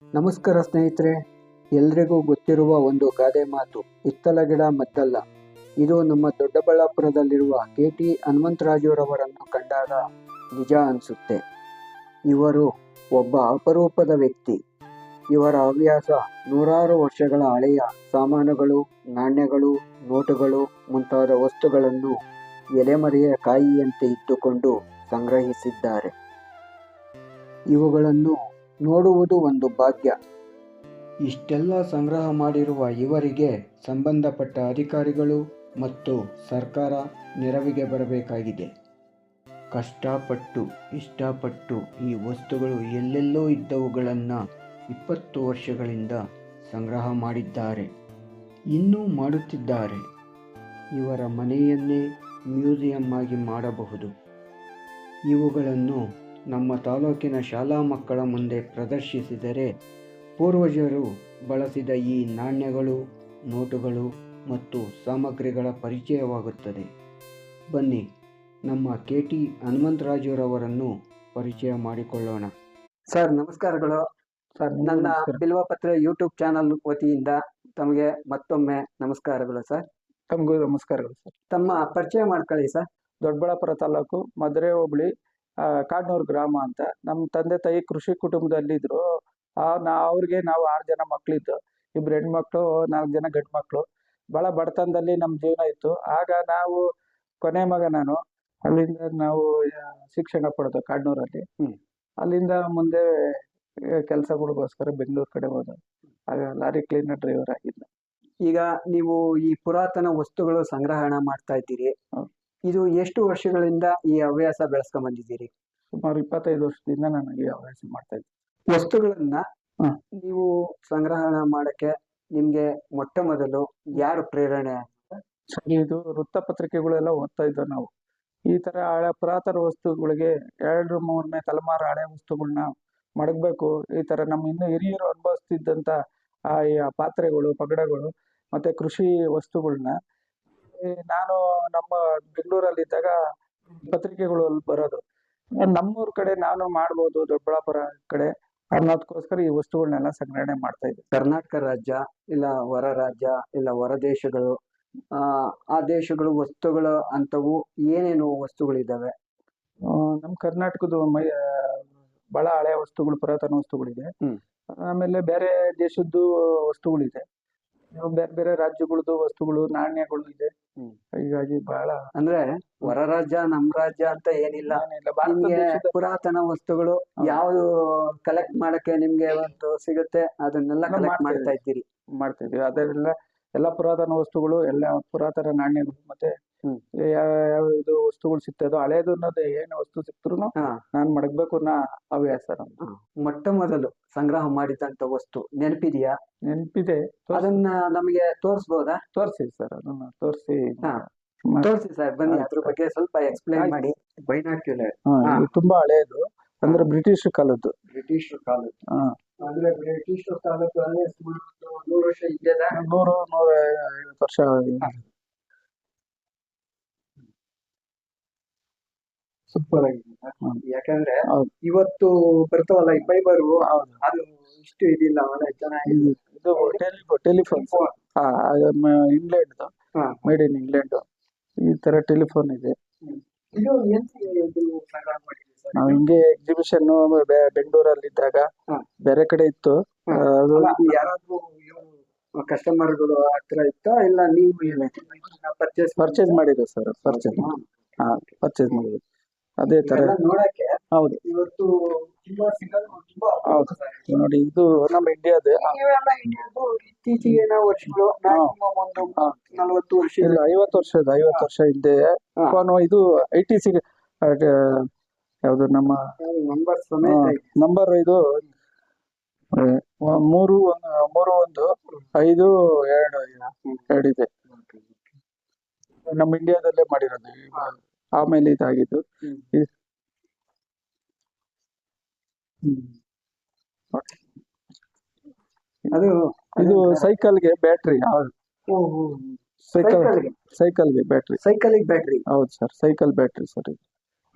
ನಮಸ್ಕಾರ ಸ್ನೇಹಿತರೆ, ಎಲ್ರಿಗೂ ಗೊತ್ತಿರುವ ಒಂದು ಗಾದೆ ಮಾತು, ಹಿತ್ತಲ ಗಿಡ ಮದ್ದಲ್ಲ. ಇದು ನಮ್ಮ ದೊಡ್ಡಬಳ್ಳಾಪುರದಲ್ಲಿರುವ ಕೆ.ಟಿ. ಹನುಮಂತರಾಜುರವರನ್ನು ಕಂಡಾಗ ನಿಜ ಅನಿಸುತ್ತೆ. ಇವರು ಒಬ್ಬ ಅಪರೂಪದ ವ್ಯಕ್ತಿ. ಇವರ ಹವ್ಯಾಸ ನೂರಾರು ವರ್ಷಗಳ ಹಳೆಯ ಸಾಮಾನುಗಳು, ನಾಣ್ಯಗಳು, ನೋಟುಗಳು ಮುಂತಾದ ವಸ್ತುಗಳನ್ನು ಎಲೆಮರೆಯ ಕಾಯಿಯಂತೆ ಇಟ್ಟುಕೊಂಡು ಸಂಗ್ರಹಿಸಿದ್ದಾರೆ. ಇವುಗಳನ್ನು ನೋಡುವುದು ಒಂದು ಭಾಗ್ಯ. ಇಷ್ಟೆಲ್ಲ ಸಂಗ್ರಹ ಮಾಡಿರುವ ಇವರಿಗೆ ಸಂಬಂಧಪಟ್ಟ ಅಧಿಕಾರಿಗಳು ಮತ್ತು ಸರ್ಕಾರ ನೆರವಿಗೆ ಬರಬೇಕಾಗಿದೆ. ಕಷ್ಟಪಟ್ಟು ಇಷ್ಟಪಟ್ಟು ಈ ವಸ್ತುಗಳು ಎಲ್ಲೆಲ್ಲೋ ಇದ್ದವುಗಳನ್ನು 20 ವರ್ಷಗಳಿಂದ ಸಂಗ್ರಹ ಮಾಡಿದ್ದಾರೆ, ಇನ್ನೂ ಮಾಡುತ್ತಿದ್ದಾರೆ. ಇವರ ಮನೆಯನ್ನೇ ಮ್ಯೂಸಿಯಂ ಆಗಿ ಮಾಡಬಹುದು. ಇವುಗಳನ್ನು ನಮ್ಮ ತಾಲೂಕಿನ ಶಾಲಾ ಮಕ್ಕಳ ಮುಂದೆ ಪ್ರದರ್ಶಿಸಿದರೆ ಪೂರ್ವಜರು ಬಳಸಿದ ಈ ನಾಣ್ಯಗಳು, ನೋಟುಗಳು ಮತ್ತು ಸಾಮಗ್ರಿಗಳ ಪರಿಚಯವಾಗುತ್ತದೆ. ಬನ್ನಿ, ನಮ್ಮ ಕೆ.ಟಿ. ಹನುಮಂತರಾಜುರವರನ್ನು ಪರಿಚಯ ಮಾಡಿಕೊಳ್ಳೋಣ. ಸರ್, ನಮಸ್ಕಾರಗಳು. ಸರ್, ನನ್ನ ಬಿಲ್ವಪತ್ರ ಯೂಟ್ಯೂಬ್ ಚಾನಲ್ ವತಿಯಿಂದ ತಮಗೆ ಮತ್ತೊಮ್ಮೆ ನಮಸ್ಕಾರಗಳು. ಸರ್, ತಮಗೂ ನಮಸ್ಕಾರಗಳು. ಸರ್, ತಮ್ಮ ಪರಿಚಯ ಮಾಡ್ಕೊಳ್ಳಿ. ಸರ್, ದೊಡ್ಡಬಳ್ಳಾಪುರ ತಾಲೂಕು ಮಧುರೆ ಹೋಬಳಿ ಕಾಡ್ನೂರು ಗ್ರಾಮ ಅಂತ. ನಮ್ಮ ತಂದೆ ತಾಯಿ ಕೃಷಿ ಕುಟುಂಬದಲ್ಲಿದ್ದರು. ಅವ್ರಿಗೆ ನಾವು 6 ಜನ ಮಕ್ಕಳಿದ್ದು, 2 ಹೆಣ್ಮಕ್ಳು, 4 ಜನ ಗಂಡು ಮಕ್ಕಳು. ಭಾಳ ಬಡತನದಲ್ಲಿ ನಮ್ಮ ಜೀವನ ಇತ್ತು. ಆಗ ನಾವು ಕೊನೆ ಮಗ ನಾನು. ಅಲ್ಲಿಂದ ನಾವು ಶಿಕ್ಷಣ ಪಡೆದು ಕಾಡ್ನೂರಲ್ಲಿ. ಅಲ್ಲಿಂದ ಮುಂದೆ ಕೆಲಸಗಳಿಗೋಸ್ಕರ ಬೆಂಗಳೂರು ಕಡೆ ಹೋದ. ಆಗ ಲಾರಿ ಕ್ಲೀನರ್ ಡ್ರೈವರ್ ಆಗಿದ್ದ. ಈಗ ನೀವು ಈ ಪುರಾತನ ವಸ್ತುಗಳು ಸಂಗ್ರಹಣ ಮಾಡ್ತಾ ಇದ್ದೀರಿ. ಇದು ಎಷ್ಟು ವರ್ಷಗಳಿಂದ ಈ ಹವ್ಯಾಸ ಬೆಳೆಸ್ಕೊಂಡ್ ಬಂದಿದ್ದೀರಿ? ಸುಮಾರು 25 ವರ್ಷದಿಂದ ನಾನು ಈ ಹವ್ಯಾಸ ಮಾಡ್ತಾ ಇದ್ದೆ. ವಸ್ತುಗಳನ್ನ ನೀವು ಸಂಗ್ರಹಣ ಮಾಡಕ್ಕೆ ನಿಮ್ಗೆ ಮೊಟ್ಟ ಮೊದಲು ಯಾರು ಪ್ರೇರಣೆ? ಇದು ವೃತ್ತಪತ್ರಿಕೆಗಳೆಲ್ಲ ಓದ್ತಾ ಇದ್ದೋ ನಾವು. ಈ ತರ ಹಳೆ ಪುರಾತನ ವಸ್ತುಗಳಿಗೆ 2, 3ನೇ ತಲೆಮಾರು ಹಳೆ ವಸ್ತುಗಳನ್ನ ಮಡಗಬೇಕು. ಈ ತರ ನಮ್ಮ ಇನ್ನು ಹಿರಿಯರು ಅನುಭವಿಸ್ತಿದ್ದಂತ ಈ ಪಾತ್ರೆಗಳು, ಪಗಡಗಳು ಮತ್ತೆ ಕೃಷಿ ವಸ್ತುಗಳನ್ನ ನಾನು ನಮ್ಮ ಬೆಂಗಳೂರಲ್ಲಿದ್ದಾಗ ಪತ್ರಿಕೆಗಳು ಬರೋದು. ನಮ್ಮೂರ್ ಕಡೆ ನಾನು ಮಾಡ್ಬೋದು ದೊಡ್ಡಬಳ್ಳಾಪುರ ಕಡೆ ಅನ್ನೋದಕ್ಕೋಸ್ಕರ ಈ ವಸ್ತುಗಳನ್ನೆಲ್ಲ ಸಂಗ್ರಹಣೆ ಮಾಡ್ತಾ ಇದ್ದೆ. ಕರ್ನಾಟಕ ರಾಜ್ಯ ಇಲ್ಲ ಹೊರ ರಾಜ್ಯ ಇಲ್ಲ ಹೊರ ದೇಶಗಳು, ಆ ದೇಶಗಳು ವಸ್ತುಗಳು ಅಂತವು ಏನೇನು ವಸ್ತುಗಳಿದಾವೆ? ನಮ್ಮ ಕರ್ನಾಟಕದ ಬಹಳ ಹಳೆ ವಸ್ತುಗಳು, ಪುರಾತನ ವಸ್ತುಗಳಿದೆ. ಆಮೇಲೆ ಬೇರೆ ದೇಶದ್ದು ವಸ್ತುಗಳಿದೆ, ಬೇರೆ ಬೇರೆ ರಾಜ್ಯಗಳದ್ದು ವಸ್ತುಗಳು, ನಾಣ್ಯಗಳು ಇದೆ. ಹೀಗಾಗಿ ಬಹಳ ಅಂದ್ರೆ ಹೊರ ರಾಜ್ಯ ನಮ್ ರಾಜ್ಯ ಅಂತ ಏನಿಲ್ಲ. ನಿಮ್ಗೆ ಪುರಾತನ ವಸ್ತುಗಳು ಯಾವ್ದು ಕಲೆಕ್ಟ್ ಮಾಡಕ್ಕೆ ನಿಮ್ಗೆ ಒಂದು ಸಿಗುತ್ತೆ ಅದನ್ನೆಲ್ಲ ಕಲೆಕ್ಟ್ ಮಾಡ್ತಾ ಇದ್ದೀವಿ. ಅದೆಲ್ಲ ಎಲ್ಲ ಪುರಾತನ ವಸ್ತುಗಳು, ಎಲ್ಲ ಪುರಾತನ ನಾಣ್ಯಗಳು, ಮತ್ತೆ ಯಾವ್ದು ವಸ್ತುಗಳು ಸಿಗ್ತದೋ ಹಳೇದು ಅನ್ನೋದು ಏನು ವಸ್ತು ಸಿಕ್ತರು ನಾನ್ ಮಡಗ್ಬೇಕು ಅನ್ನೋ ಹವ್ಯಾಸ. ಮೊಟ್ಟ ಮೊದಲು ಸಂಗ್ರಹ ಮಾಡಿದಂತ ವಸ್ತು ನೆನಪಿದೆಯಾ? ನೆನಪಿದೆ. ಅದನ್ನ ನಮಗೆ ತೋರಿಸ್ಬೋದಾ? ತೋರಿಸಿ ಸರ್, ಅದನ್ನ ತೋರಿಸಿ ಸರ್. ಬನ್ನಿ, ಅದ್ರ ಬಗ್ಗೆ ಸ್ವಲ್ಪ ಎಕ್ಸ್ಪ್ಲೈನ್ ಮಾಡಿ. ಬೈನಾಕ್ಯುಲರ್ ತುಂಬಾ ಹಳೇದು, ಅಂದ್ರೆ ಬ್ರಿಟಿಷ್ ಕಾಲದ್ದು. ಅಂದ್ರೆ ಬ್ರಿಟಿಷ್ ಕಾಲದ್ದು ಅಂದ್ರೆ 100 ವರ್ಷ ಹಿಂದೆ. 100-150 ವರ್ಷ. ಸೂಪರ್ ಆಗಿದೆ. ಯಾಕಂದ್ರೆ ಇವತ್ತು ಬರ್ತಾವಲ್ಲ ಈ ಫೈಬರು, ಅದು ಇಷ್ಟು ಇದಿಲ್ಲ. ಚೆನ್ನಾಗಿದೆ. ಇದು telephone England, made in England. ಈ ತರ ಟೆಲಿಫೋನ್ ಇದೆ. ಇದು ನಾವು ಹಿಂಗೆ ಎಕ್ಸಿಬಿಷನ್ ಬೆಂಗಳೂರಲ್ಲಿ ಇದ್ದಾಗ ಬೇರೆ ಕಡೆ ಇತ್ತು. ಯಾರಾದ್ರೂ ಕಸ್ಟಮರ್ಗಳು ಹತ್ರ ಇತ್ತ ಇಲ್ಲ ನೀವು ಪರ್ಚೇಸ್ ಮಾಡಿದ್ರು ಸರ್? ಪರ್ಚೇಸ್ ಮಾಡಿದ್ರು. ಅದೇ ತರ ನೋಡಕ್ಕೆ. ಹೌದು, ಇವತ್ತು ತುಂಬಾ ಹೌದು. ನೋಡಿ, ಇದು ನಮ್ಮ ಇಂಡಿಯಾದ. ಇತ್ತೀಚೆಗೆ ವರ್ಷಗಳು ಒಂದು 40 ವರ್ಷ, 50 ವರ್ಷ ಹಿಂದೆ ಇದು ITC ಯಾವುದು ನಮ್ಮ ನಂಬರ್ ಇದು 31522 ಇದೆ. ನಮ್ಮ ಇಂಡಿಯಾದಲ್ಲೇ ಮಾಡಿರೋದು. ಆಮೇಲೆ ಇದಾಗಿದ್ದು ಇದು ಸೈಕಲ್ಗೆ ಬ್ಯಾಟ್ರಿ. ಸೈಕಲ್ಗೆ ಬ್ಯಾಟ್ರಿ. ಬ್ಯಾಟ್ರಿ. ಹೌದು ಸರ್, ಸೈಕಲ್ ಬ್ಯಾಟ್ರಿ ಸರ್.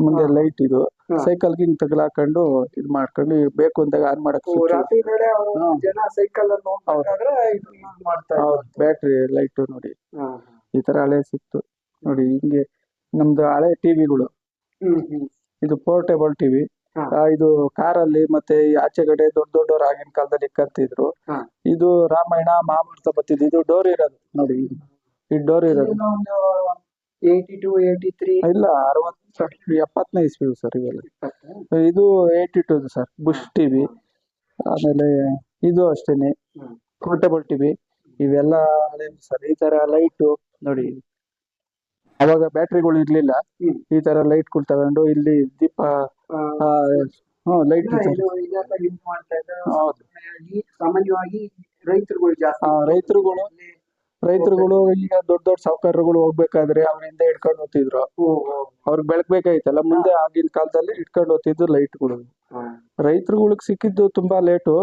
ಮುಂದೆ ಹಾ. ಲೈಟ್ ಇದು ಹಾ. ಸೈಕಲ್ಗೆ ಹಿಂಗ್ ತಗಲಾಕೊಂಡು ಇದ್ ಮಾಡ್ಕೊಂಡು ಬೇಕು ಅಂದಾಗ ಆನ್ ಮಾಡಕ್ switch. ರಾತ್ರಿ ವೇಳೆ ಹಾ. ಜನ ಸೈಕಲ್ ಅನ್ನು ಹೋಗ್ಬೇಕಾದ್ರೆ ಇದು use ಮಾಡ್ತಾ ಹೌದು ಇದ್ರು. ಬ್ಯಾಟ್ರಿ ಲೈಟ್ ನೋಡಿ ಹಾ. ಈ ತರ ಹಳೆ ಸಿಕ್ತು ನೋಡಿ. ಹಿಂಗೆ ನಮ್ದು ಹಳೆ ಟಿವಿಗಳು, ಇದು ಪೋರ್ಟೇಬಲ್ ಟಿವಿ. ಹಾ. ಇದು ಕಾರಲ್ಲಿ ಮತ್ತೆ ಈ ಆಚೆಗಡೆ ದೊಡ್ಡವ್ರು ಆಗಿನ ಕಾಲದಲ್ಲಿ ಕರ್ತಿದ್ರು. ಹಾ. ಇದು ರಾಮಾಯಣ ಮಹಾಭಾರತ ಬರ್ತಿದ್ದು, ಇದು ಡೋರ್ ಇರೋದು ನೋಡಿ, ಈ ಡೋರ್ ಇರೋದು. ಇದೆಲ್ಲ ಒಂದು 82, 83 ಇಲ್ಲ 70ನೇ ಇಸ್ವಿ ಸರ್ ಇವೆಲ್ಲ. ಇದು 82 ಸರ್ ಬುಷ್ ಟಿವಿ. ಆಮೇಲೆ ಇದು ಅಷ್ಟೇನೆ ಪೋರ್ಟೇಬಲ್ ಟಿವಿ. ಇವೆಲ್ಲ ಹಳೆ ಸರ್. ಈ ತರ ಲೈಟು ನೋಡಿ, ಅವಾಗ ಬ್ಯಾಟ್ರಿಗಳು ಇರ್ಲಿಲ್ಲ. ಈ ತರ ಲೈಟ್ಗಳು ತಗೊಂಡು ಇಲ್ಲಿ ದೀಪ ಲೈಟ್ ಇದೆಲ್ಲ use ಮಾಡ್ತಾ ಇದ್ರು. ಹೌದು. ಸಾಮಾನ್ಯವಾಗಿ ರೈತರುಗಳು ಜಾಸ್ತಿ ರೈತರುಗಳು ಈಗ ದೊಡ್ಡ ಸಾಹುಕಾರರುಗಳು ಹೋಗ್ಬೇಕಾದ್ರೆ ಅವರಿಂದ ಇಟ್ಕೊಂಡು ಹೋಗ್ತಿದ್ರು. ಅವ್ರಿಗೆ ಬೆಳಗ್ಬೇಕಾಯ್ತಲ್ಲ, ಮುಂದೆ ಆಗಿನ ಕಾಲದಲ್ಲಿ ಇಟ್ಕೊಂಡು ಹೋಗ್ತಿದ್ದು ಲೈಟ್ಗಳು. ರೈತರುಗಳಿಗೆ ಸಿಕ್ಕಿದ್ದು ತುಂಬಾ ಲೇಟು.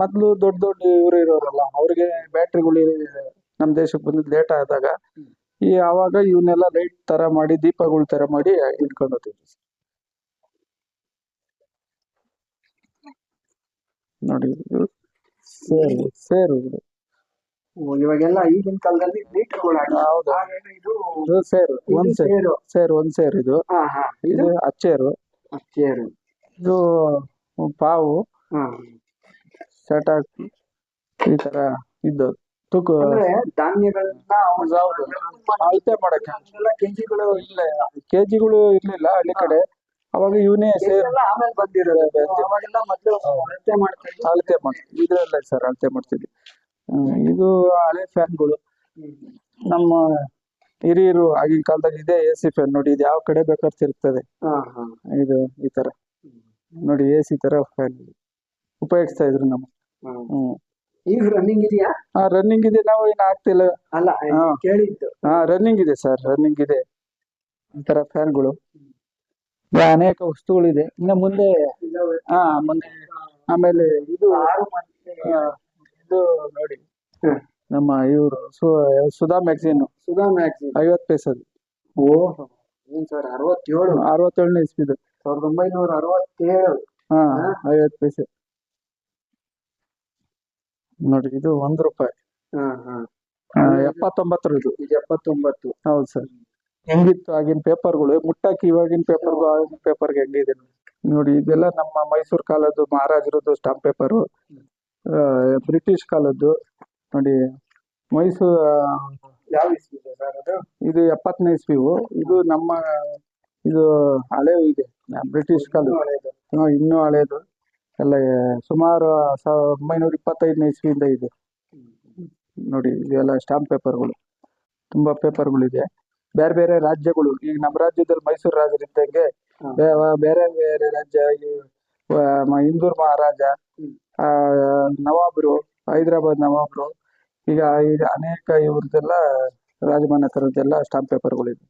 ಮೊದ್ಲು ದೊಡ್ಡ ಇವ್ರು ಇರೋರಲ್ಲ, ಅವ್ರಿಗೆ ಬ್ಯಾಟ್ರಿಗಳು ನಮ್ ದೇಶಕ್ಕೆ ಬಂದಿದ್ದು ಲೇಟ್ ಆದಾಗ ಈ ಆವಾಗ ಇವನ್ನೆಲ್ಲ ಲೈಟ್ ತರ ಮಾಡಿ, ದೀಪಗಳ ತರ ಮಾಡಿ ಇಟ್ಕೊಂಡು ಹೋಗ್ತಿದ್ರು ನೋಡಿ. ಸೇರು ಇವಾಗೆಲ್ಲ ಈಗಿನ ಕಾಲದಲ್ಲಿ ಮೀಟರ್ಗಳು ಹೌದು. ಇದು ಸೇರು ಒಂದ್ ಸೇರು ಇದು. ಇದು ಅಚ್ಚೇರು. ಇದು ಪಾವು ಚಟಾಕಿ ಈ ತರ ಇದ್ದು ತೂಕ ಧಾನ್ಯಗಳನ್ನ ಅಳತೆ ಮಾಡಕ್ಕೆ. ಕೆಜಿಗಳು ಇಲ್ಲ ಕೆಜಿಗಳು ಇರ್ಲಿಲ್ಲ ಹಳ್ಳಿ ಕಡೆ. ಅವಾಗ ಇವನೇ ಸೇರು ಆಮೇಲೆ ಬಂದಿರೋದು. ಅವಾಗೆಲ್ಲ ಮೊದಲು ಅಳತೆ ಮಾಡ್ತಾ ಇದ್ರು. ಅಳತೆ ಮಾಡ್ತಿದ್ವಿ ಇದ್ರಲ್ಲ ಸರ್, ಅಳತೆ ಮಾಡ್ತಿದ್ವಿ. ಇದು ಹಳೆ ಫ್ಯಾನ್ಗಳು. ನಮ್ಮ ಹಿರಿಯರು ಆಗಿನ ಕಾಲದಾಗ ಇದೆ AC ಫ್ಯಾನ್ ನೋಡಿ. ಇದು ಯಾವ ಕಡೆ ಬೇಕಾದ್ರೆ ತಿರುಗ್ತದೆ. ಇದು ಈ ತರ ನೋಡಿ, AC ತರ ಫ್ಯಾನ್ ಉಪಯೋಗಿಸ್ತಾ ಇದ್ರು ನಮ್ಮ. ಈಗ ರನ್ನಿಂಗ್ ಇದೆಯಾ? ರನ್ನಿಂಗ್ ಇದೆ. ನಾವು ಏನು ಆಗ್ತಿಲ್ಲ. ಅಲ್ಲ ಕೇಳಿದ್ದು. ರನ್ನಿಂಗ್ ಇದೆ ಸರ್, ರನ್ನಿಂಗ್ ಇದೆ. ಈ ತರ ಫ್ಯಾನ್ಗಳು ಅನೇಕ ವಸ್ತುಗಳಿದೆ. ಇನ್ನು ಮುಂದೆ ಮುಂದೆ ಆಮೇಲೆ ಇದು ಇದು ನೋಡಿ, ನಮ್ಮ ಇವರು ಸುಧಾ ಮ್ಯಾಗ್ಝಿನ್ 50 ಪೈಸದು. ಏನ್ ಸರ್ 67? 67ನೇ ಇಸ್ವಿದು. 1967. 50 ಪೈಸೆ ನೋಡಿ. ಇದು ₹1. 79 ಇದು 79. ಹೌದು ಸರ್. ಹೆಂಗಿತ್ತು ಆಗಿನ ಪೇಪರ್ಗಳು ಮುಟ್ಟಾಕಿ, ಇವಾಗಿನ ಪೇಪರ್ಗೂ ಆಗಿನ ಪೇಪರ್ಗೆ ಹೆಂಗಿದೆ ನೋಡಿ. ಇದೆಲ್ಲ ನಮ್ಮ ಮೈಸೂರು ಕಾಲದ್ದು ಮಹಾರಾಜರದ್ದು ಸ್ಟಾಂಪ್ ಪೇಪರು. ಬ್ರಿಟಿಷ್ ಕಾಲದ್ದು ನೋಡಿ. ಮೈಸೂರು ಯಾವ ಇಸ್ವಿ ಸರ್ ಅದು? ಇದು 70ನೇ ಇಸ್ವಿವು. ಇದು ನಮ್ಮ ಇದು ಹಳೆ ಇದೆ, ಬ್ರಿಟಿಷ್ ಕಾಲದ್ದು. ಇನ್ನೂ ಹಳೇದು ಎಲ್ಲ. ಸುಮಾರು 1925ನೇ ಇಸ್ವಿಯಿಂದ ಇದೆ ನೋಡಿ. ಇದೆಲ್ಲ ಸ್ಟಾಂಪ್ ಪೇಪರ್ಗಳು. ತುಂಬಾ ಪೇಪರ್ಗಳಿದೆ. ಬೇರೆ ಬೇರೆ ರಾಜ್ಯಗಳು. ಈಗ ನಮ್ಮ ರಾಜ್ಯದಲ್ಲಿ ಮೈಸೂರು ರಾಜರಿದ್ದಂಗೆ ಬೇರೆ ಬೇರೆ ರಾಜ್ಯ, ಇಂದೂರ್ ಮಹಾರಾಜ, ನವಾಬ್ರು, ಹೈದರಾಬಾದ್ ನವಾಬ್ರು, ಈಗ ಅನೇಕ ಇವ್ರದ್ದೆಲ್ಲ ರಾಜಮಾನ್ಯ ತರದ್ದೆಲ್ಲ ಸ್ಟಾಂಪ್ ಪೇಪರ್ಗಳಿದೆ.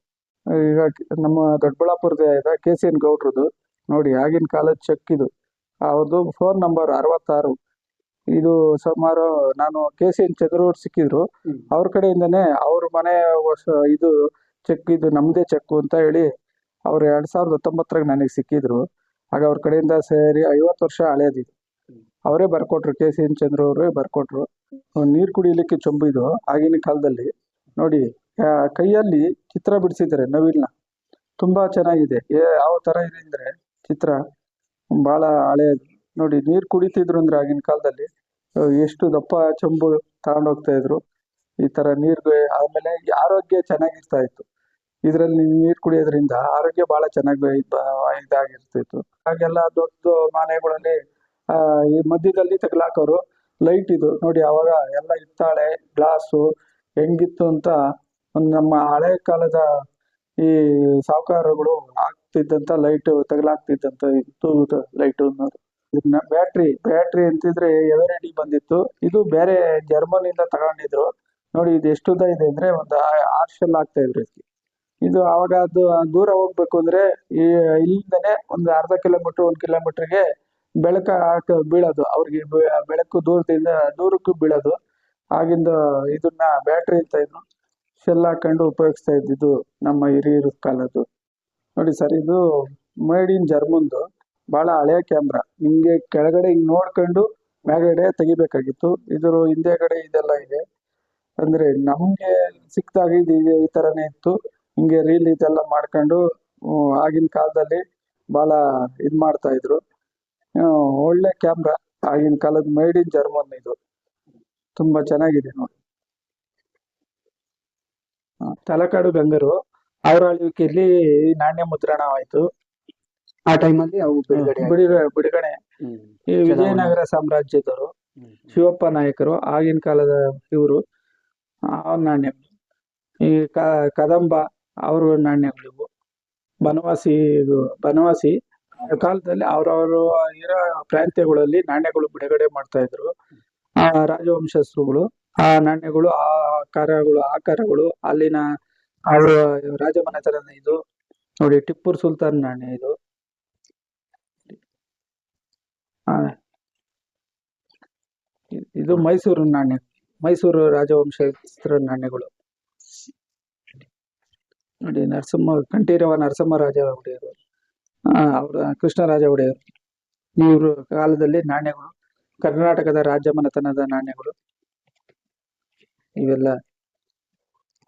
ಈಗ ನಮ್ಮ ದೊಡ್ಡಬಳ್ಳಾಪುರದ KCN ಗೌಡ್ರದ್ದು ನೋಡಿ, ಆಗಿನ ಕಾಲದ ಚೆಕ್ ಇದು. ಅವ್ರದ್ದು ಫೋನ್ ನಂಬರ್ 66. ಇದು ಸುಮಾರು ನಾನು KCN ಚಂದ್ರವ್ರು ಸಿಕ್ಕಿದ್ರು. ಅವ್ರ ಕಡೆಯಿಂದನೇ ಅವ್ರ ಮನೆ ಇದು ಚೆಕ್, ಇದು ನಮ್ದೇ ಚೆಕ್ ಅಂತ ಹೇಳಿ ಅವ್ರು 2019 ನನಗೆ ಸಿಕ್ಕಿದ್ರು. ಆಗ ಅವ್ರ ಕಡೆಯಿಂದ ಸೇರಿ 50 ವರ್ಷ ಹಳೇದಿದು. ಅವರೇ ಬರ್ಕೊಟ್ರು, KCN ಚಂದ್ರವ್ರೇ ಬರ್ಕೊಟ್ರು. ನೀರು ಕುಡಿಲಿಕ್ಕೆ ಚೊಂಬು ಇದು. ಆಗಿನ ಕಾಲದಲ್ಲಿ ನೋಡಿ, ಕೈಯಲ್ಲಿ ಚಿತ್ರ ಬಿಡಿಸಿದ್ದಾರೆ ನವಿಲ್ನ. ತುಂಬಾ ಚೆನ್ನಾಗಿದೆ. ಯಾವ ತರ ಇದೆ ಅಂದ್ರೆ ಚಿತ್ರ ಬಹಳ ಹಳೇದು ನೋಡಿ. ನೀರು ಕುಡಿತಿದ್ರು ಅಂದ್ರೆ ಆಗಿನ ಕಾಲದಲ್ಲಿ ಎಷ್ಟು ದಪ್ಪ ಚೊಂಬು ತಗೊಂಡೋಗ್ತಾ ಇದ್ರು ಈ ತರ ನೀರ್ಗೆ. ಆಮೇಲೆ ಆರೋಗ್ಯ ಚೆನ್ನಾಗಿರ್ತಾ ಇತ್ತು. ಇದ್ರಲ್ಲಿ ನೀರು ಕುಡಿಯೋದ್ರಿಂದ ಆರೋಗ್ಯ ಬಹಳ ಚೆನ್ನಾಗಿ ಇದಾಗಿರ್ತಿತ್ತು. ಹಾಗೆಲ್ಲ ದೊಡ್ಡ ಮನೆಗಳಲ್ಲಿ ಈ ಮಧ್ಯದಲ್ಲಿ ತಗಲಾಕೋರು ಲೈಟ್ ಇದು ನೋಡಿ. ಅವಾಗ ಎಲ್ಲ ಹಿತ್ತಾಳೆ ಗ್ಲಾಸು ಹೆಂಗಿತ್ತು ಅಂತ ನಮ್ಮ ಹಳೆ ಕಾಲದ ಈ ಸಾಹುಕಾರಗಳು ಹಾಕ್ತಿದ್ದಂತ ಲೈಟ್ ತಗಲಾಕ್ತಿದ್ದಂತ ಇತ್ತು ಲೈಟ್ ಅನ್ನೋದು. ಇದನ್ನ ಬ್ಯಾಟ್ರಿ ಅಂತಿದ್ರೆ ಎವರೆಡಿ ಬಂದಿತ್ತು. ಇದು ಬೇರೆ ಜರ್ಮನಿಯಿಂದ ತಗೊಂಡಿದ್ರು ನೋಡಿ. ಇದು ಎಷ್ಟು ಉದ್ದ ಇದೆ ಅಂದ್ರೆ ಒಂದು 6 ಶೆಲ್ ಆಗ್ತಾ ಇದ್ರು ಇದಕ್ಕೆ. ಇದು ಅವಾಗ ಅದು ದೂರ ಹೋಗ್ಬೇಕು ಅಂದ್ರೆ ಇಲ್ಲಿಂದನೇ ಒಂದು ಅರ್ಧ ಕಿಲೋಮೀಟರ್ 1 ಕಿಲೋಮೀಟರ್ಗೆ ಬೆಳಕ ಬೀಳೋದು. ಅವ್ರಿಗೆ ಬೆಳಕು ದೂರಕ್ಕೂ ಬೀಳೋದು. ಆಗಿಂದ ಇದನ್ನ ಬ್ಯಾಟ್ರಿ ಅಂತ ಇದ್ರು. ಶೆಲ್ ಹಾಕೊಂಡು ಉಪಯೋಗಿಸ್ತಾ ಇದ್ದಿದ್ದು ನಮ್ಮ ಹಿರಿಯರ ಕಾಲದ್ದು ನೋಡಿ ಸರ್. ಇದು ಮೇಡ್ ಇನ್ ಜರ್ಮನ್ದು ಬಹಳ ಹಳೆಯ ಕ್ಯಾಮ್ರಾ. ಹಿಂಗೆ ಕೆಳಗಡೆ ಹಿಂಗ್ ನೋಡ್ಕೊಂಡು ಮ್ಯಾಗಡೆ ತೆಗಿಬೇಕಾಗಿತ್ತು. ಇದ್ರ ಹಿಂದೆಗಡೆ ಇದೆಲ್ಲ ಇದೆ. ಅಂದ್ರೆ ನಮ್ಗೆ ಸಿಕ್ತಾಗ ಈ ತರನೇ ಇತ್ತು. ಹಿಂಗೆ ರೀಲ್ ಇದೆಲ್ಲ ಮಾಡ್ಕೊಂಡು ಆಗಿನ ಕಾಲದಲ್ಲಿ ಬಹಳ ಇದ್ ಮಾಡ್ತಾ ಇದ್ರು. ಒಳ್ಳೆ ಕ್ಯಾಮ್ರಾ, ಆಗಿನ ಕಾಲದ ಮೇಡ್ ಇನ್ ಜರ್ಮನ್ ಇದು. ತುಂಬಾ ಚೆನ್ನಾಗಿದೆ ನೋಡಿ. ತಲಕಾಡು ಗಂಗರು ಅವರ ಆಳ್ವಿಕೆಯಲ್ಲಿ ನಾಣ್ಯ ಮುದ್ರಣವಾಯ್ತು. ಆ ಟೈಮಲ್ಲಿ ಅವು ಬಿಡುಗಡೆ ಈ ವಿಜಯನಗರ ಸಾಮ್ರಾಜ್ಯದವರು, ಶಿವಪ್ಪ ನಾಯಕರು ಆಗಿನ ಕಾಲದ ಇವರು ನಾಣ್ಯಗಳು. ಈ ಕದಂಬ ಅವ್ರ ನಾಣ್ಯಗಳಿವು. ಬನವಾಸಿ ಕಾಲದಲ್ಲಿ ಅವರವರು ಇರೋ ಪ್ರಾಂತ್ಯಗಳಲ್ಲಿ ನಾಣ್ಯಗಳು ಬಿಡುಗಡೆ ಮಾಡ್ತಾ ಇದ್ರು. ರಾಜವಂಶಸ್ಥರುಗಳು ಆ ನಾಣ್ಯಗಳು ಆಕಾರಗಳು ಅಲ್ಲಿನ ಅವರ ರಾಜಮನೆತನದ ಇದು ನೋಡಿ. ಟಿಪ್ಪು ಸುಲ್ತಾನ್ ನಾಣ್ಯ ಇದು. ಇದು ಮೈಸೂರು ನಾಣ್ಯ, ಮೈಸೂರು ರಾಜವಂಶಸ್ಥರ ನಾಣ್ಯಗಳು ನೋಡಿ. ಕಂಠೀರವ ನರಸಿಂಹರಾಜ ಒಡೆಯರು, ಅವರ ಕೃಷ್ಣರಾಜ ಒಡೆಯರು ಇವರು ಕಾಲದಲ್ಲಿ ನಾಣ್ಯಗಳು. ಕರ್ನಾಟಕದ ರಾಜ್ಯ ಮನೆತನದ ನಾಣ್ಯಗಳು ಇವೆಲ್ಲ.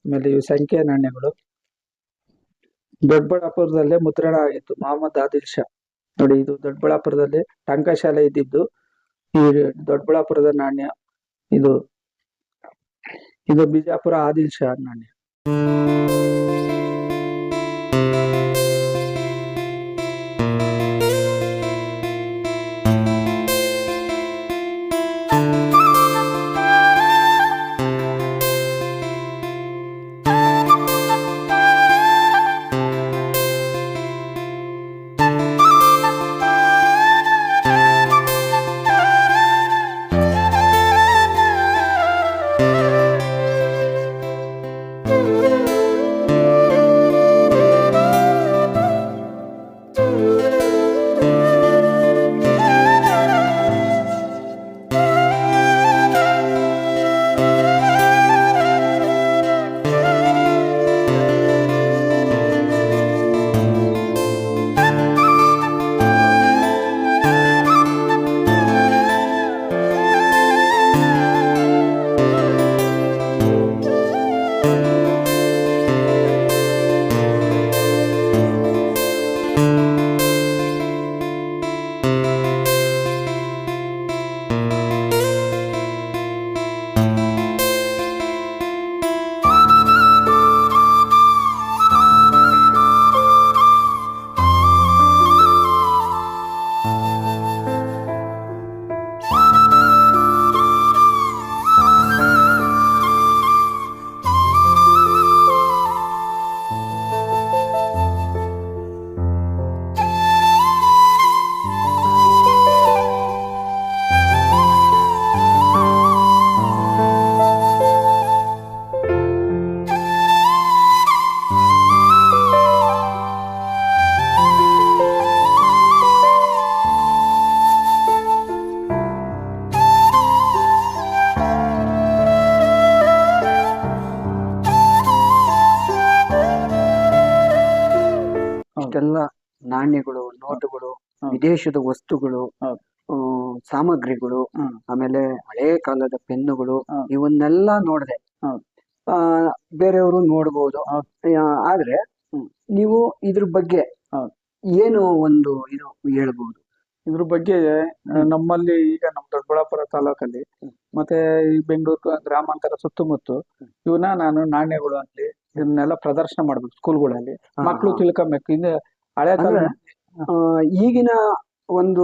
ಆಮೇಲೆ ಇವು ಸಂಖ್ಯೆ ನಾಣ್ಯಗಳು. ದೊಡ್ಡಬಳ್ಳಾಪುರದಲ್ಲೇ ಮುದ್ರಣ ಆಗಿತ್ತು. ಮೊಹಮ್ಮದ್ ಆದಿಲ್ ಶಾ ನೋಡಿ. ಇದು ದೊಡ್ಡಬಳ್ಳಾಪುರದಲ್ಲಿ ಟಂಕಶಾಲೆ ಇದ್ದಿದ್ದು ಈ ದೊಡ್ಡಬಳ್ಳಾಪುರದ ನಾಣ್ಯ ಇದು. ಬಿಜಾಪುರ ಆದಿಲ್ ಶಾ ನಾಣ್ಯ. ಇಷ್ಟೆಲ್ಲ ನಾಣ್ಯಗಳು, ನೋಟುಗಳು, ವಿದೇಶದ ವಸ್ತುಗಳು, ಸಾಮಗ್ರಿಗಳು, ಆಮೇಲೆ ಹಳೆ ಕಾಲದ ಪೆನ್ನುಗಳು, ಇವನ್ನೆಲ್ಲ ನೋಡಿದೆ. ಬೇರೆಯವರು ನೋಡ್ಬೋದು. ಆದ್ರೆ ನೀವು ಇದ್ರ ಬಗ್ಗೆ ಏನು ಒಂದು ಇದು ಹೇಳ್ಬಹುದು? ಇದ್ರ ಬಗ್ಗೆ ನಮ್ಮಲ್ಲಿ ಈಗ ನಮ್ಮ ದೊಡ್ಡಬಳ್ಳಾಪುರ ತಾಲೂಕಲ್ಲಿ ಮತ್ತೆ ಈ ಬೆಂಗಳೂರು ಗ್ರಾಮಾಂತರ ಸುತ್ತಮುತ್ತ ಇವನ್ನ ನಾನು ನಾಣ್ಯಗಳು ಅಂತಲಿ ಇದನ್ನೆಲ್ಲ ಪ್ರದರ್ಶನ ಮಾಡ್ಬೇಕು ಸ್ಕೂಲ್ಗಳಲ್ಲಿ. ಮಕ್ಕಳು ತಿಳ್ಕೊಬೇಕು. ಹಿಂದೆ ಹಳೆ ಕಾಲ ಈಗಿನ ಒಂದು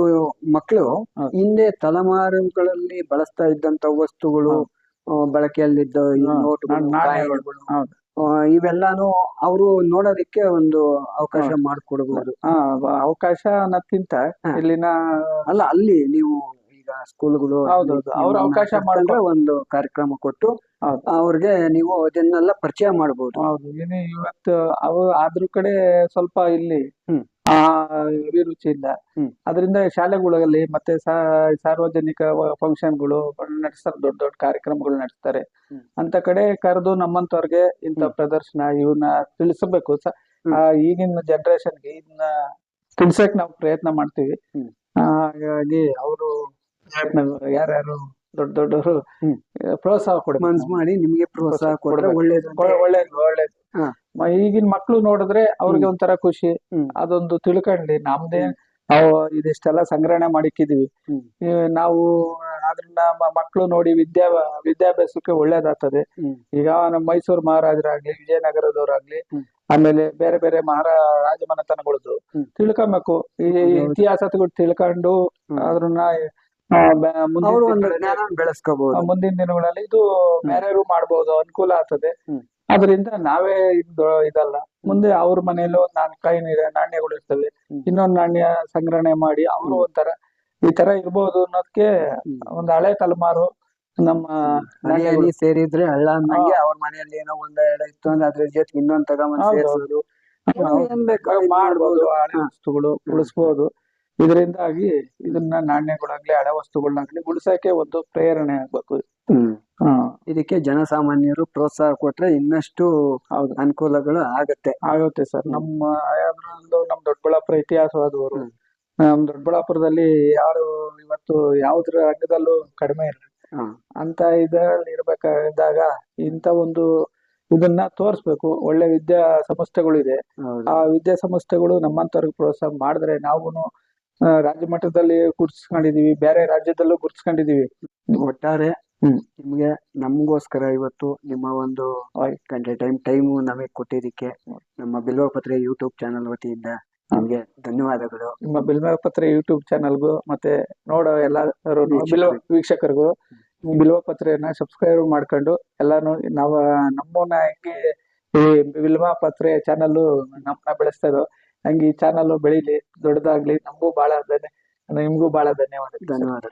ಮಕ್ಕಳು ಹಿಂದೆ ತಲೆಮಾರುಗಳಲ್ಲಿ ಬಳಸ್ತಾ ಇದ್ದಂತ ವಸ್ತುಗಳು, ಬಳಕೆಯಲ್ಲಿದ್ದ ನೋಟುಗಳು, ಇವೆಲ್ಲಾನು ಅವರು ನೋಡೋದಿಕ್ಕೆ ಒಂದು ಅವಕಾಶ ಮಾಡಿಕೊಡ್ಬಹುದು. ಅವಕಾಶ ಅನ್ನೋದ್ಕಿಂತ ಇಲ್ಲಿನ ಅಲ್ಲ, ಅಲ್ಲಿ ನೀವು ಈಗ ಸ್ಕೂಲ್ಗಳು ಅವ್ರ ಅವಕಾಶ ಮಾಡಿದ್ರೆ ಒಂದು ಕಾರ್ಯಕ್ರಮ ಕೊಟ್ಟು ಅವ್ರಿಗೆ ನೀವು ಅದನ್ನೆಲ್ಲ ಪರಿಚಯ ಮಾಡಬಹುದು. ಹೌದು. ಇವತ್ತು ಅದ್ರ ಕಡೆ ಸ್ವಲ್ಪ ಇಲ್ಲಿ ಅಭಿರುಚಿ ಇಲ್ಲ. ಅದರಿಂದ ಶಾಲೆಗಳಲ್ಲಿ ಮತ್ತೆ ಸಾರ್ವಜನಿಕ ಫಂಕ್ಷನ್ಗಳು ನಡೆಸ್ತಾರೆ, ದೊಡ್ಡ ದೊಡ್ಡ ಕಾರ್ಯಕ್ರಮಗಳು ನಡೆಸ್ತಾರೆ. ಅಂತ ಕಡೆ ಕರೆದು ನಮ್ಮಂತವ್ರಿಗೆ ಇಂಥ ಪ್ರದರ್ಶನ ಇವನ್ನ ತಿಳಿಸಬೇಕು. ಈಗಿನ ಜನರೇಷನ್ಗೆ ಇದನ್ನ ತಿಳಿಸಕ್ ನಾವು ಪ್ರಯತ್ನ ಮಾಡ್ತೀವಿ. ಹ್ಮ್. ಹಾಗಾಗಿ ಅವರು ಯಾರ್ಯಾರು ದೊಡ್ಡವರು ಹ್ಮ್. ಪ್ರೋತ್ಸಾಹ ಕೊಡ್ಬೇಕು. ಮನ್ಸ್ ಮಾಡಿ ನಿಮ್ಗೆ ಪ್ರೋತ್ಸಾಹ ಕೊಟ್ರೆ ಕೊಡ್ಬೇಕು. ಒಳ್ಳೇದು ಅಂತ ಒಳ್ಳೇದು ಒಳ್ಳೇದು. ಹಾ. ಈಗಿನ ಮಕ್ಳು ನೋಡಿದ್ರೆ ಅವ್ರಿಗೆ ಒಂಥರ ಖುಷಿ, ಹ್ಮ್. ಅದೊಂದು ತಿಳ್ಕೊಂಡ್ಲಿ ನಮ್ದೇ ನಾವು ಇದಿಷ್ಟೆಲ್ಲ ಸಂಗ್ರಹಣೆ ಮಾಡಿಕ್ಕಿದೀವಿ, ಹ್ಮ್. ನಾವು ಅದನ್ನ ಮಕ್ಕಳು ನೋಡಿ ವಿದ್ಯಾಭ್ಯಾಸಕ್ಕೆ ಒಳ್ಳೇದಾಗ್ತದೆ. ಹ್ಮ್. ಈಗ ನಮ್ಮ ಮೈಸೂರು ಮಹಾರಾಜರಾಗ್ಲಿ, ವಿಜಯನಗರದವರಾಗ್ಲಿ, ಹ್ಮ್. ಆಮೇಲೆ ಬೇರೆ ಬೇರೆ ರಾಜಮನೆತನಗಳದ್ದು ಹ್ಮ್. ತಿಳ್ಕೊಬೇಕು. ಈ ಹೌದು. ಇತಿಹಾಸಗಳು ತಿಳ್ಕೊಂಡು ಹ್ಮ್. ಅದನ್ನ ಅವರು ಒಂದು ಜ್ಞಾನ ಬೆಳೆಸ್ಕೋಬಹುದು. ಮುಂದಿನ ದಿನಗಳಲ್ಲಿ ಇದು ಬೇರೆಯವರು ಮಾಡ್ಬೋದು, ಅನುಕೂಲ ಆಗ್ತದೆ. ಹ್ಮ್. ಅದರಿಂದ ನಾವೇ ಇದಲ್ಲ, ಮುಂದೆ ಅವ್ರ ಮನೆಯಲ್ಲೂ ಒಂದ್ 4 ನಾಣ್ಯಗಳು ಇರ್ತವೆ, ಇನ್ನೊಂದ್ ನಾಣ್ಯ ಸಂಗ್ರಹಣೆ ಮಾಡಿ ಅವರು ಒಂಥರ ಈ ತರ ಇರ್ಬೋದು ಅನ್ನೋದಕ್ಕೆ ಒಂದು ಹಳೆ ತಲೆಮಾರು ನಮ್ಮ ಮನೆಯಲ್ಲಿ ಸೇರಿದ್ರೆ ಹಳ್ಳ ಅನ್ನಂಗೆ ಅವ್ರ ಮನೆಯಲ್ಲಿ ಏನೋ ಒಂದೆರಡು ಇತ್ತು ಅಂದ್ರೆ ಅದ್ರ ಜೊತೆಗೆ ಇನ್ನೊಂದ್ ತಗೊಂಡ್ ಸೇರ್ಸೋದು ಏನ್ ಬೇಕಾದ್ರೂ ಇದ್ ಮಾಡ್ಬೋದು. ಹಳೆ ಹಾ. ವಸ್ತುಗಳು ಉಳಿಸ್ಬೋದು. ಇದರಿಂದಾಗಿ ಇದನ್ನ ನಾಣ್ಯಗಳಾಗ್ಲಿ ಹಳೆ ವಸ್ತುಗಳನ್ನಾಗ್ಲಿ ಉಳಿಸಕ್ಕೆ ಒಂದು ಪ್ರೇರಣೆ ಆಗ್ಬೇಕು. ಇದಕ್ಕೆ ಜನಸಾಮಾನ್ಯರು ಪ್ರೋತ್ಸಾಹ ಕೊಟ್ರೆ ಇನ್ನಷ್ಟು ಅನುಕೂಲಗಳು ಆಗುತ್ತೆ ಸರ್. ನಮ್ಮ ನಮ್ ದೊಡ್ಡಬಳ್ಳಾಪುರ ಇತಿಹಾಸವಾದವರು, ನಮ್ ದೊಡ್ಡಬಳ್ಳಾಪುರದಲ್ಲಿ ಯಾರು ಇವತ್ತು ಯಾವ್ದ್ರ ರಂಗದಲ್ಲೂ ಕಡಿಮೆ ಇಲ್ಲ ಅಂತ ಇದ್ರಲ್ಲಿ ಇರ್ಬೇಕಾದಾಗ ಇಂತ ಒಂದು ಇದನ್ನ ತೋರಿಸ್ಬೇಕು. ಒಳ್ಳೆ ವಿದ್ಯಾ ಸಂಸ್ಥೆಗಳಿದೆ, ಆ ವಿದ್ಯಾ ಸಂಸ್ಥೆಗಳು ನಮ್ಮಂತವ್ರಿಗೆ ಪ್ರೋತ್ಸಾಹ ಮಾಡಿದ್ರೆ ನಾವುನು ರಾಜ್ಯ ಮಟ್ಟದಲ್ಲಿ ಗುರ್ತಿಸ್ಕೊಂಡಿದೀವಿ, ಬೇರೆ ರಾಜ್ಯದಲ್ಲೂ ಗುರ್ತಿಸ್ಕೊಂಡಿದೀವಿ. ಒಟ್ಟಾರೆ ನಿಮ್ಗೆ ನಮಗೋಸ್ಕರ ಇವತ್ತು ನಿಮ್ಮ ಒಂದು ಗಂಟೆ ಟೈಮು ನಮಗೆ ಕೊಟ್ಟಿದ್ದಕ್ಕೆ ನಮ್ಮ ಬಿಲ್ವಪತ್ರೆ ಯೂಟ್ಯೂಬ್ ಚಾನಲ್ ವತಿಯಿಂದ ನಿಮ್ಗೆ ಧನ್ಯವಾದಗಳು. ನಿಮ್ಮ ಬಿಲ್ವಪತ್ರೆ ಯೂಟ್ಯೂಬ್ ಚಾನಲ್ಗೂ ಮತ್ತೆ ನೋಡೋ ಎಲ್ಲರೂ ವೀಕ್ಷಕರಿಗೂ ಬಿಲ್ವಪತ್ರೆಯನ್ನ ಸಬ್ಸ್ಕ್ರೈಬ್ ಮಾಡ್ಕೊಂಡು ಎಲ್ಲಾನು ನಾವು ನಮ್ಮನ್ನ ಹೆಂಗೆ ಈ ಬಿಲ್ವಪತ್ರೆ ಚಾನಲ್ ನಮ್ಮನ್ನ ಬೆಳೆಸ್ತಾ ಇದ್ದೋ ಹಂಗೆ ಈ ಚಾನಲ್ ಬೆಳೀಲಿ, ದೊಡ್ಡದಾಗ್ಲಿ. ನಿಮ್ಗೂ ಬಹಳ ಧನ್ಯವಾದಗಳು.